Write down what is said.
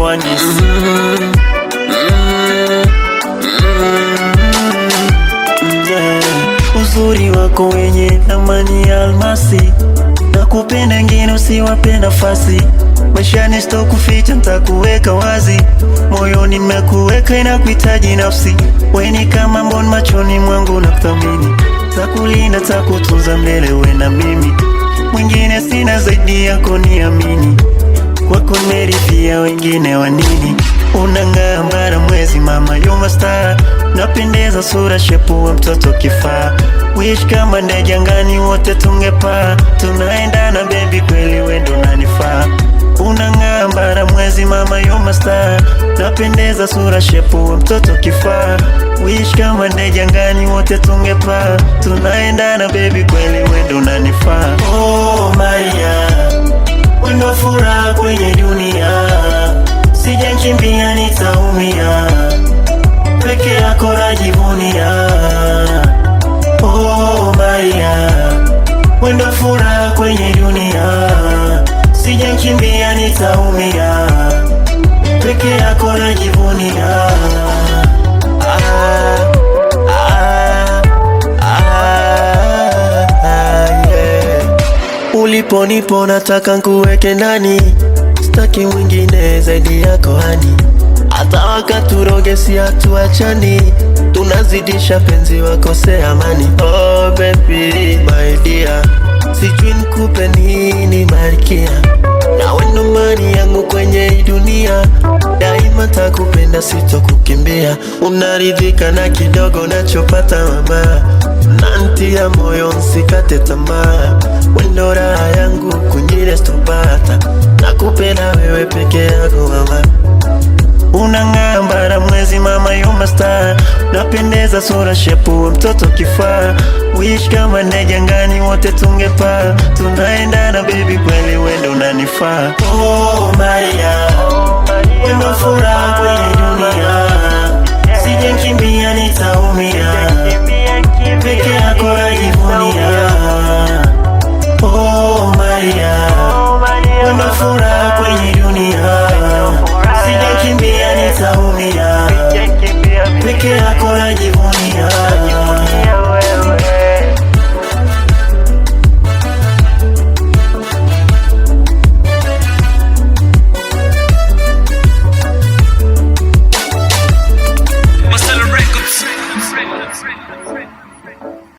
wangisi. Uzuri wako wenye thamani ya almasi, nakupenda ngine usiwape nafasi. Maishani sitokuficha nitakuweka wazi, moyoni nimekuweka inakuhitaji nafsi. Wewe ni kama mboni machoni mwangu nakuthamini, takulinda takutunza mbele wewe na mimi. Mwingine sina zaidi yako niamini, kwako nimeridhia wengine wanini. Unang'aa bara mwezi mama you my star, napendeza sura shepu wa mtoto kifaa. Wish kama ndege angani wote tungepaa, tunaendana baby kweli wewe ndo unanifaa. Unang'aa bara mwezi mama you my star, napendeza sura shepu wa mtoto kifaa. Wish kama ndege angani wote tungepaa, tunaendana baby kweli wewe ndo unanifaa. Oh Maria, wewe ndo furaha kwenye dunia, sijakimbia nitaumia, peke yako najivunia. Oh Maria, wewe ndo furaha kwenye dunia, sijakimbia nitaumia, peke yako najivunia. Ulipo nipo nataka nkuweke ndani, sitaki mwingine zaidi yako hani. Hata wakaturoge si hatuachani, tunazidisha penzi wakose amani. Oh baby my dear, sijui nikupe nini malkia, nawe ndo mali yangu kwenye hii dunia. Daima takupenda sitokukimbia, unaridhika na kidogo nachopata mama, nantia moyo nsikate tamaa. Wewe ndo raha yangu kwingine sitopata, nakupenda wewe peke yako mama. Unang'aa bara mwezi mama you my star, napendeza sura shepu wa mtoto kifaa. Wish kama ndege angani wote tungepaa, tunaendana baby kweli wewe ndo unanifaa. Oh Maria, wewe ndo furaha kwenye dunia, sijakimbia nitaumia, peke yako najivunia.